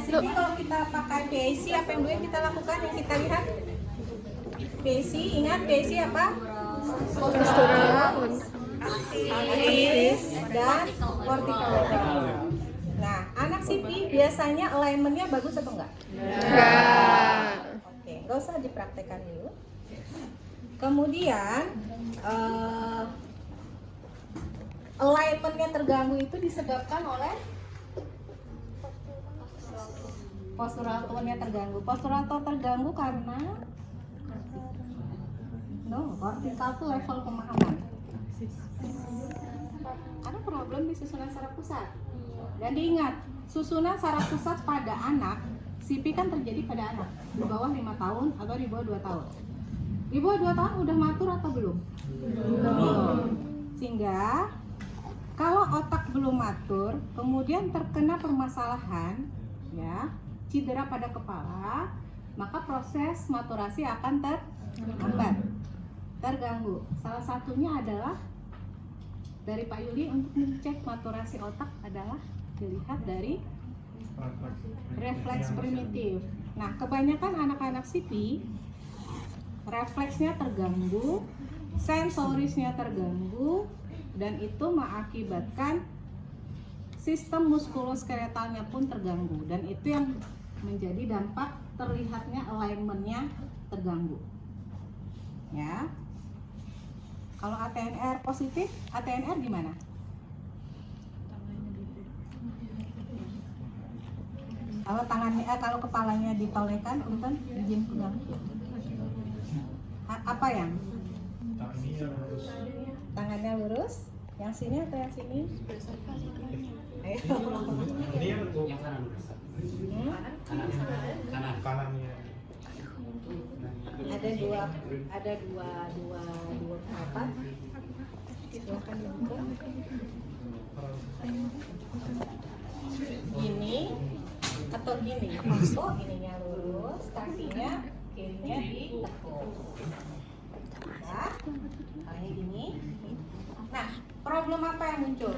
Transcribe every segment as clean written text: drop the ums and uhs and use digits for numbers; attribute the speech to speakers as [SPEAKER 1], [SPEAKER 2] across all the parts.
[SPEAKER 1] Jadi kalau kita pakai PAC, apa yang dulu yang kita lakukan, yang kita lihat? PAC, ingat PAC apa?
[SPEAKER 2] Postural.
[SPEAKER 1] Aktif dan vertical level. Nah, anak CP biasanya alignmentnya bagus atau enggak?
[SPEAKER 2] Enggak.
[SPEAKER 1] Oke, nggak usah dipraktekkan dulu. Kemudian alignmentnya terganggu itu disebabkan oleh postural tone-nya terganggu. Postural tone terganggu karena vertical itu level pemahaman. Ada problem di susunan saraf pusat. Dan diingat, susunan saraf pusat pada anak CP kan terjadi pada anak di bawah 5 tahun atau di bawah 2 tahun. Di bawah 2 tahun udah matur atau belum? Belum. Sehingga kalau otak belum matur, kemudian terkena permasalahan, ya, cedera pada kepala, maka proses maturasi akan terhambat, terganggu. Salah satunya adalah dari Pak Yuli untuk mengecek maturasi otak adalah dilihat dari refleks primitif. Nah, kebanyakan anak-anak CP refleksnya terganggu, sensorisnya terganggu, dan itu mengakibatkan sistem muskuloskeletalnya pun terganggu, dan itu yang menjadi dampak terlihatnya alignmentnya terganggu. Ya. Kalau ATNR positif, ATNR gimana? Kalau tangannya, kalau kepalanya ditolekan, punten, izin pegang. Apa yang? Tangannya lurus. Yang sini atau yang sini? Ayo.
[SPEAKER 3] Kanannya.
[SPEAKER 1] Ada dua apa? Silakan dibuka. Gini atau gini? Oh, ininya lurus, kakinya kirinya ditekuk. Ya, kayak gini. Nah, problem apa yang muncul?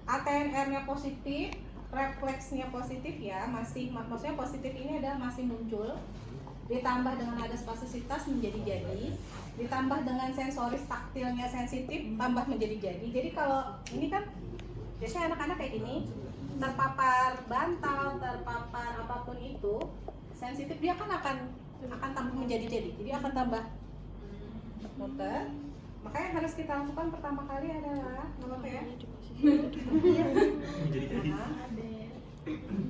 [SPEAKER 1] ATNR-nya positif, refleksnya positif ya, maksudnya positif ini adalah masih muncul. Ditambah dengan ada spasisitas menjadi-jadi, ditambah dengan sensoris taktilnya sensitif, tambah menjadi-jadi. Jadi kalau ini kan biasanya anak-anak kayak gini, terpapar bantal, terpapar apapun itu, sensitif, dia kan akan tambah menjadi-jadi. Jadi akan tambah muter. Maka yang harus kita lakukan pertama kali adalah apa ya?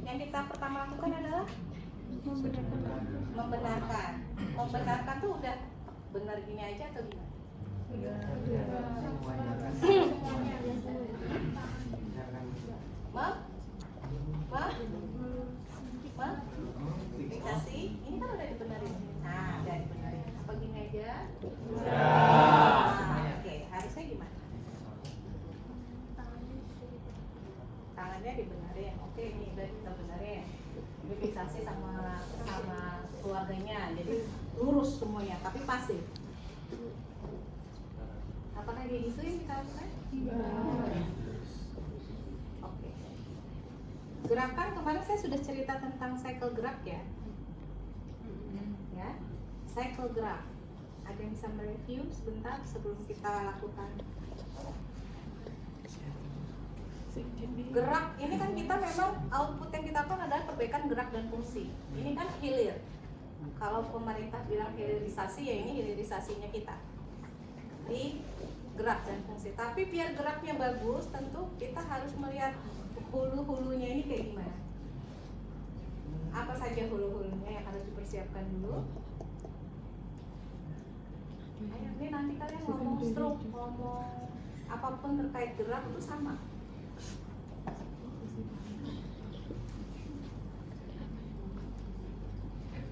[SPEAKER 1] Yang kita pertama lakukan adalah membenarkan. Membenarkan tuh udah benar gini aja atau gimana? Fiksasi, ini kan udah dibenerin. Nah, udah dibenerin. Apa gini aja? Oke, harusnya gimana? Tangannya dibenerin. Oke, ini udah kita benerin. Ini fiksasi sama keluarganya, jadi lurus semuanya, tapi pasif. Apakah kayak gitu yang kita lakukan? Oke. Gerakan kemarin saya sudah cerita tentang cycle gerak ya. Ya, cycle gerak. Ada yang bisa mereview sebentar sebelum kita lakukan? Gerak ini kan kita memang output yang kita lakukan adalah perbaikan gerak dan fungsi. Ini kan hilir. Kalau pemerintah bilang hilirisasi, ya ini hilirisasinya kita di gerak dan fungsi. Tapi biar geraknya bagus, tentu kita harus melihat hulu-hulunya ini kayak gimana. Apa saja hulu-hulunya yang harus dipersiapkan dulu? Ayo, ini nanti kalian ngomong stroke, ngomong apapun terkait gerak itu sama.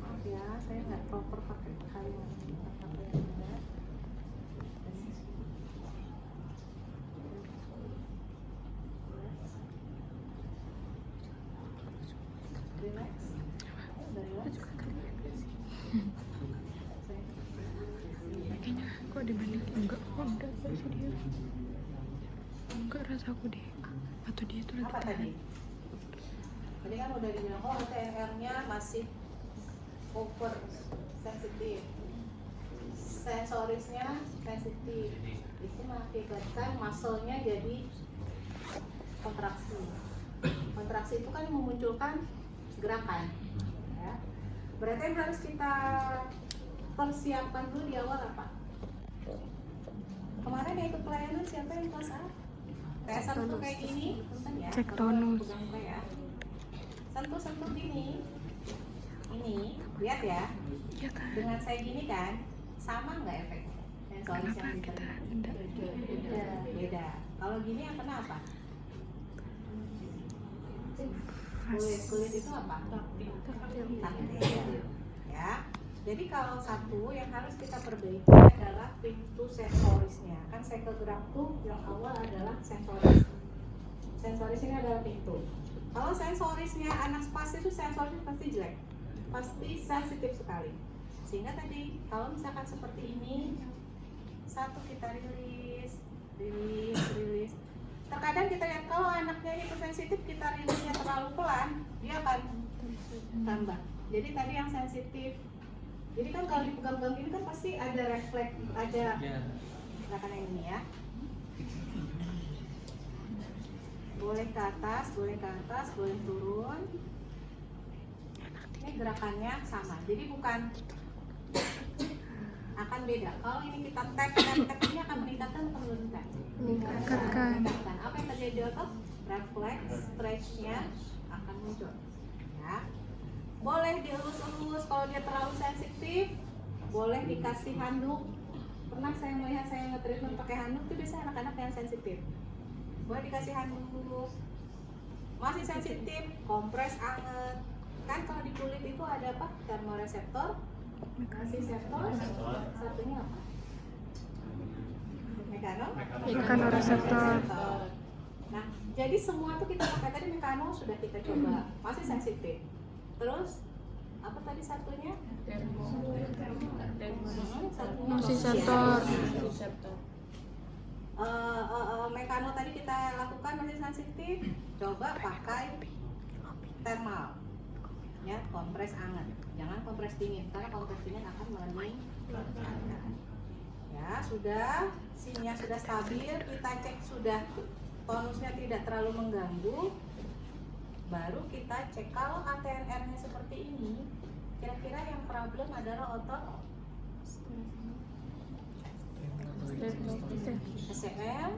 [SPEAKER 1] Maaf ya, saya nggak proper pakai kalimat. Relax.
[SPEAKER 2] Kayaknya kok dibanding enggak kok enggak sih dia. Enggak rasa aku deh. Atau dia tuh lagi
[SPEAKER 1] Apa
[SPEAKER 2] tahan.
[SPEAKER 1] tadi? Tadi kan udah dibilang, oh TNR-nya masih over sensitif, sensorisnya sensitif, itu mengakibatkan muscle-nya jadi kontraksi. Kontraksi itu kan memunculkan gerakan, ya. Berarti yang harus kita persiapkan dulu di awal apa? Kemarin yang ikut pelayanan siapa yang kelas A? Kayak sentuh kayak gini, punten ya.
[SPEAKER 2] Cek tonus.
[SPEAKER 1] Pegang ya. Sentuh-sentuh gini. Ini, lihat ya.
[SPEAKER 2] Ya kan?
[SPEAKER 1] Dengan saya gini kan, sama nggak efeknya? Sensoris
[SPEAKER 2] Kenapa
[SPEAKER 1] yang
[SPEAKER 2] kita
[SPEAKER 1] diterima?
[SPEAKER 2] enggak?
[SPEAKER 1] Beda. Kalau gini yang kena apa? Kulit itu apa? Taktil. Ya. Jadi kalau satu yang harus kita perbaiki adalah pintu sensorisnya. Kan cycle gerak tuh yang awal adalah sensoris. Sensoris ini adalah pintu. Kalau sensorisnya anak spastis itu sensorisnya pasti jelek, pasti sensitif sekali. Sehingga tadi kalau misalkan seperti ini, satu kita rilis. Terkadang kita lihat kalau anaknya itu sensitif, kita rilisnya terlalu pelan, dia akan tambah. Jadi tadi yang sensitif. Jadi kan kalau dipegang-pegang ini kan pasti ada refleks, ada gerakan yang ini ya. Boleh ke atas, boleh turun. Ini gerakannya sama. Jadi bukan akan beda. Kalau ini kita tap ini akan meningkatkan atau menurunkan? Meningkatkan. Apa yang terjadi di otot? Refleks, stretch-nya akan muncul. Ya. Boleh dielus-elus kalau dia terlalu sensitif. Boleh dikasih handuk. Pernah saya melihat saya nge-treatment pakai handuk itu biasanya anak-anak yang sensitif. Boleh dikasih handuk. Masih sensitif, kompres anget. Kan kalau di kulit itu ada apa? Termoreseptor, reseptor, satunya apa?
[SPEAKER 2] Mekanoreseptor.
[SPEAKER 1] Nah, jadi semua tuh kita pakai tadi mekano sudah kita coba, masih sensitif. Terus apa tadi satunya?
[SPEAKER 2] Nociceptor.
[SPEAKER 1] Mekano tadi kita lakukan masih sensitif, coba pakai thermal, ya, kompres hangat, jangan kompres dingin karena kompres dingin akan meningkatkan. Ya sudah, sinnya sudah stabil, kita cek sudah tonusnya tidak terlalu mengganggu, baru kita cek kalau ATNR-nya seperti ini, kira-kira yang problem adalah otot SCM,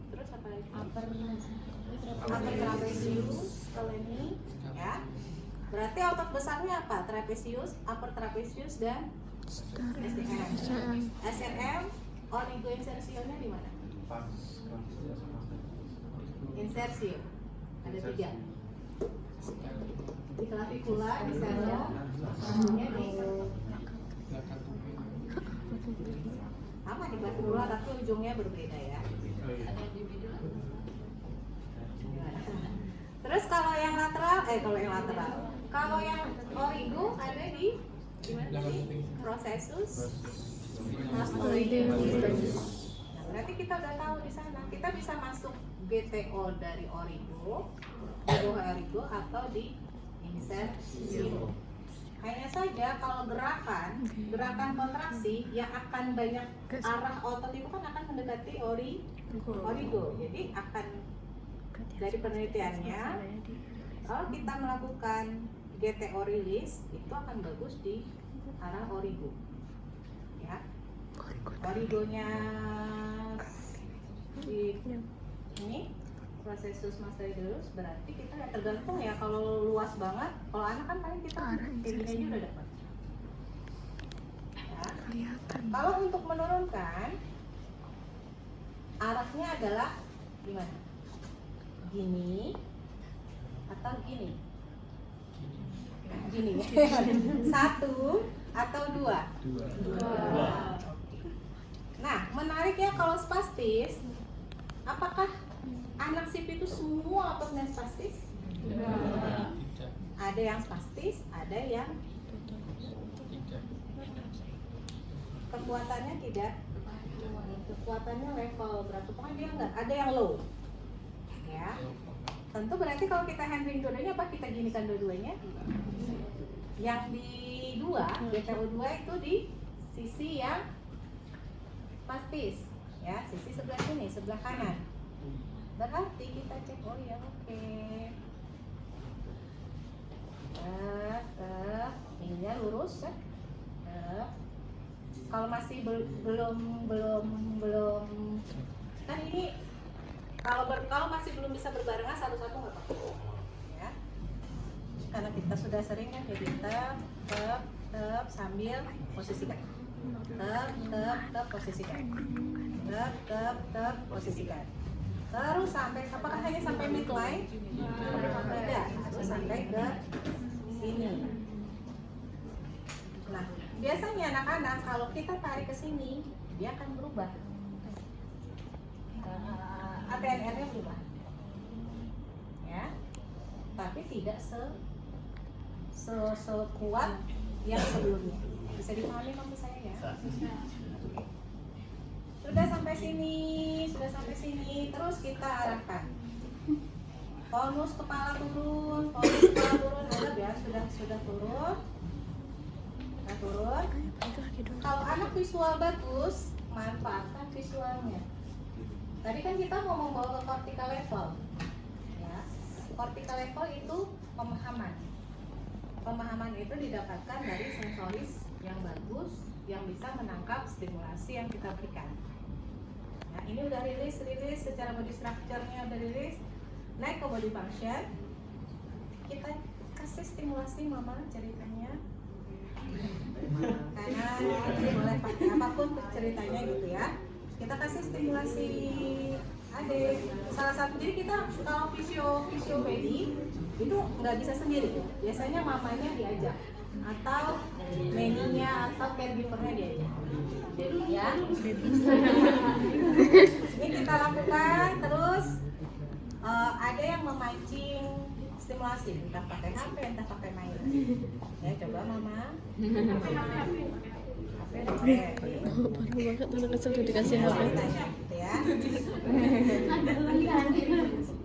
[SPEAKER 1] terus apa lagi? Upper trapezius, kalau ini, ya. Berarti otot besarnya apa? Trapezius, upper trapezius dan SCM. SCM, oligoinsersionya di mana? Insersio, ada 3. Di clavicula, di sternum, di sama di clavicula tapi ujungnya berbeda ya. Terus kalau yang lateral, kalau yang origo ada di gimana sih? Processus mastoideus. Nah, berarti kita udah tahu di sana. Kita bisa masuk GTO dari origo, origo atau di insersio. Hanya saja kalau gerakan kontraksi yang akan banyak arah otot itu kan akan mendekati origo. Jadi akan dari penelitiannya kalau kita melakukan GTO release itu akan bagus di arah origo. Ya. Origonya di ini processus mastoideus berarti kita ya tergantung ya, kalau luas banget, kalau anak kan paling kita kayak gini aja udah dapat. Ya. Kalau untuk menurunkan arahnya adalah gimana? Gini atau gini? Gini. 1 atau 2? Nah, menariknya kalau spastis, apakah anak SIP itu semua ototnya spastis? Ada yang spastis, ada yang kekuatannya tidak. Kekuatannya level berapa? Pokoknya dia enggak, ada yang low. Ya. tentu berarti kalau kita handling dua-duanya apa? Kita ginikan dua-duanya. Yang di 2, BPU 2 itu di sisi yang pastis, ya, sisi sebelah sini, sebelah kanan. Berarti kita cek, oh ya oke. Ininya lurus ya. Kalau masih belum kan ini kalau masih belum bisa berbarengan satu-satu nggak apa-apa ya, karena kita sudah sering kan, jadi tep sambil posisikan, tep posisikan, tep posisikan, terus sampai, apakah hanya sampai midline? Tidak, harus sampai ke sini. Nah, biasanya anak-anak kalau kita tarik ke sini, dia akan berubah. ATNR-nya berubah. Ya. Tapi tidak sekuat yang sebelumnya. Bisa dipahami maksud saya ya? Sudah sampai sini, terus kita arahkan. Tonus kepala turun, anggap ya, sudah turun. Nah, turun. Kalau anak visual bagus, manfaatkan visualnya. Tadi kan kita mau membawa ke cortical level. Ya. Cortical level itu pemahaman. Pemahaman itu didapatkan dari sensoris yang bagus, yang bisa menangkap stimulasi yang kita berikan. Nah, ini udah rilis secara body structure-nya udah rilis. Naik ke body function. Kita kasih stimulasi mama ceritanya. Karena boleh pakai apapun ceritanya gitu ya. Kita kasih stimulasi adik. Salah satu, jadi kita kalau fisiopedi itu nggak bisa sendiri. Biasanya mamanya diajak atau meninya atau caregivernya diajak. Ya. Ini kita lakukan terus. Ada yang memancing stimulasi, entah pakai HP, entah pakai main. Ya, coba mama. HP.
[SPEAKER 2] Parah banget anak kecil udah dikasih HP.
[SPEAKER 1] Ya.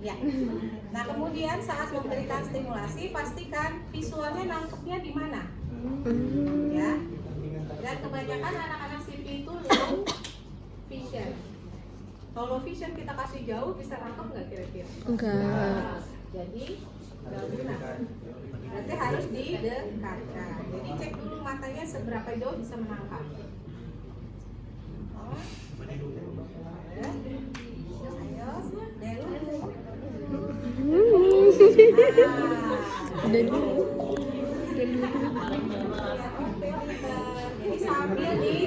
[SPEAKER 1] Ya. Nah, kemudian saat memberikan stimulasi, pastikan visualnya nangkepnya di mana. Ya. Dan kebanyakan anak-anak CP itu low vision. Kalau low vision kita kasih jauh, bisa nangkep nggak kira-kira?
[SPEAKER 2] Enggak.
[SPEAKER 1] Jadi nggak guna. Berarti harus didekatkan. Jadi cek dulu matanya seberapa jauh bisa menangkap. Oh. Ayo,
[SPEAKER 2] Udah dulu.
[SPEAKER 1] Jadi sambil di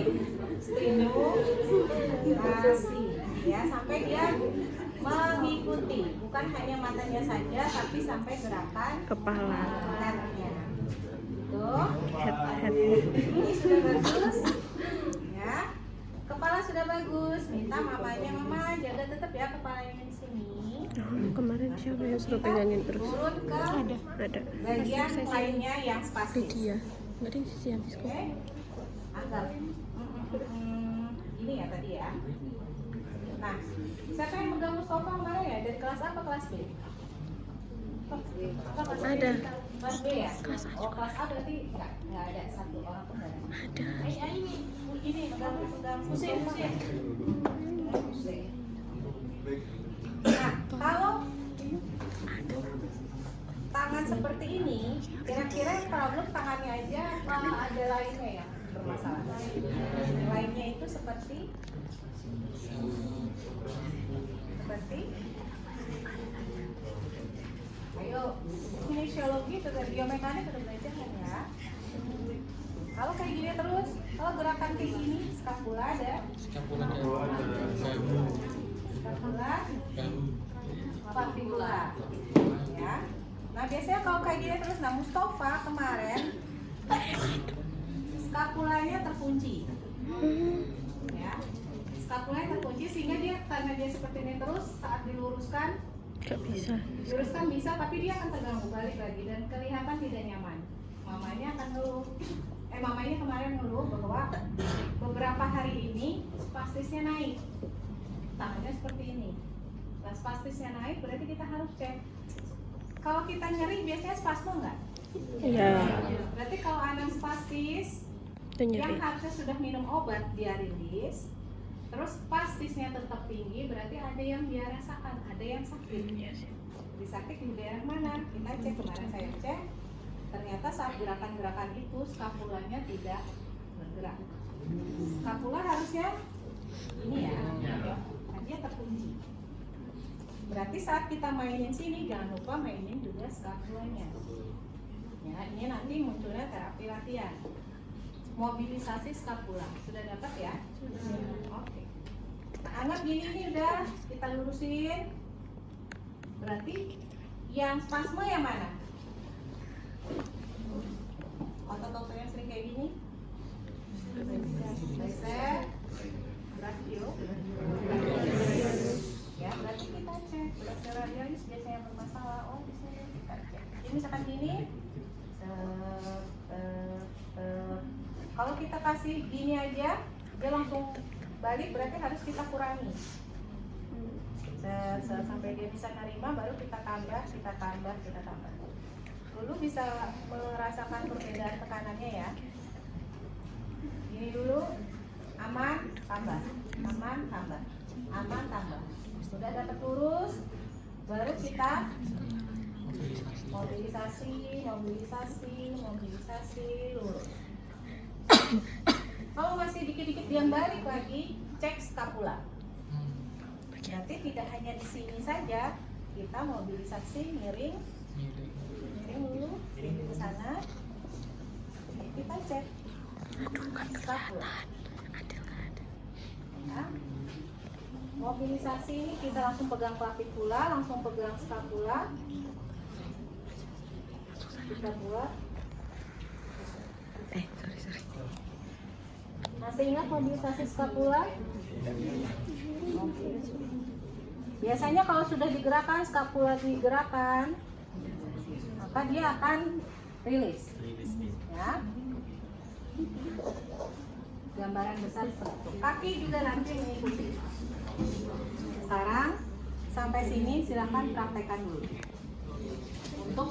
[SPEAKER 1] stimulasi ya, sampai dia mengikuti, bukan hanya matanya saja tapi sampai gerakan
[SPEAKER 2] Kepala.
[SPEAKER 1] headnya. Tuh,
[SPEAKER 2] Head.
[SPEAKER 1] ini sudah bagus ya, kepala sudah bagus. Minta mamanya, mama jaga tetap ya kepalanya di sini.
[SPEAKER 2] Oh, kemarin siapa yang suruh pegangin terus?
[SPEAKER 1] Turun ke
[SPEAKER 2] Ada.
[SPEAKER 1] bagian lainnya yang spastis.
[SPEAKER 2] Dia. Enggak ada sisi habis kok.
[SPEAKER 1] Oke, anggap ini ya tadi ya. Nah, siapa yang megang Mustafa kemarin ya? Dari kelas A apa kelas B?
[SPEAKER 2] Ada.
[SPEAKER 1] Kelas B ya?
[SPEAKER 2] Kelas A.
[SPEAKER 1] Oh, kelas A berarti nggak ada satu orang pun nggak ada.
[SPEAKER 2] Ada.
[SPEAKER 1] Ini megang Mustafa. Nah, kalau tangan seperti ini, kira-kira yang problem tangannya aja apa ada lainnya ya bermasalah? Lainnya itu seperti ayo, kinesiologi atau biomekanik udah belajar kan ya? Kalau kayak gini terus, kalau gerakan kayak gini, skapula ada? Skapula, fibula, ya. Nah biasanya kalau kayak gini terus, nah Mustafa kemarin skapulanya terkunci, ya. Skapulanya terkunci sehingga dia, karena dia seperti ini terus, saat diluruskan
[SPEAKER 2] Gak bisa.
[SPEAKER 1] diluruskan bisa, tapi dia akan terganggu balik lagi dan kelihatan tidak nyaman. Mamanya akan ngeluh, mamanya kemarin ngeluh bahwa beberapa hari ini spastisnya naik, tangannya seperti ini. Nah spastisnya naik berarti kita harus cek Kalau kita nyeri biasanya spasme nggak?
[SPEAKER 2] Iya.
[SPEAKER 1] Berarti kalau anak spastis
[SPEAKER 2] Itu nyeri.
[SPEAKER 1] yang harusnya sudah minum obat dia rilis, terus spastisnya tetap tinggi, berarti ada yang dia rasakan, ada yang sakit.
[SPEAKER 2] Iya sih.
[SPEAKER 1] Disakit di daerah mana? Kita cek, kemarin saya cek, ternyata saat gerakan-gerakan itu skapulanya tidak bergerak. Skapula harusnya ini ya, dia terkunci. Berarti saat kita mainin sini jangan lupa mainin juga skapulanya. Ya, ini nanti munculnya terapi latihan. Mobilisasi skapula. Sudah dapat ya? Sudah. Oke. Nah, anggap gini nih udah kita lurusin. Berarti yang spasme yang mana? Otot-otot yang sering kayak gini? Bicep, brachio. Ya, berarti kita cek brachio radialis biasanya bermasalah. Oh, di sini kita cek. Jadi misalkan gini, kalau kita kasih gini aja, dia langsung balik, berarti harus kita kurangi. Sampai dia bisa nerima, baru kita tambah. Dulu bisa merasakan perbedaan tekanannya ya. Gini dulu, aman, tambah. Sudah dapat lurus, baru kita mobilisasi, lurus. Kalau masih dikit-dikit dia balik lagi, cek skapula. Berarti tidak hanya di sini saja, kita mobilisasi, miring dulu, ke sana. Kita cek skapula. Ya. Mobilisasi ini kita langsung pegang clavicula, langsung pegang skapula. Kita buat.
[SPEAKER 2] Sorry.
[SPEAKER 1] Masih ingat mobilisasi skapula? Biasanya kalau sudah digerakkan, skapula digerakkan, maka dia akan rilis. Ya. Gambaran besar seperti itu. Kaki juga nanti mengikuti. Sekarang sampai sini silakan praktekkan dulu. Untuk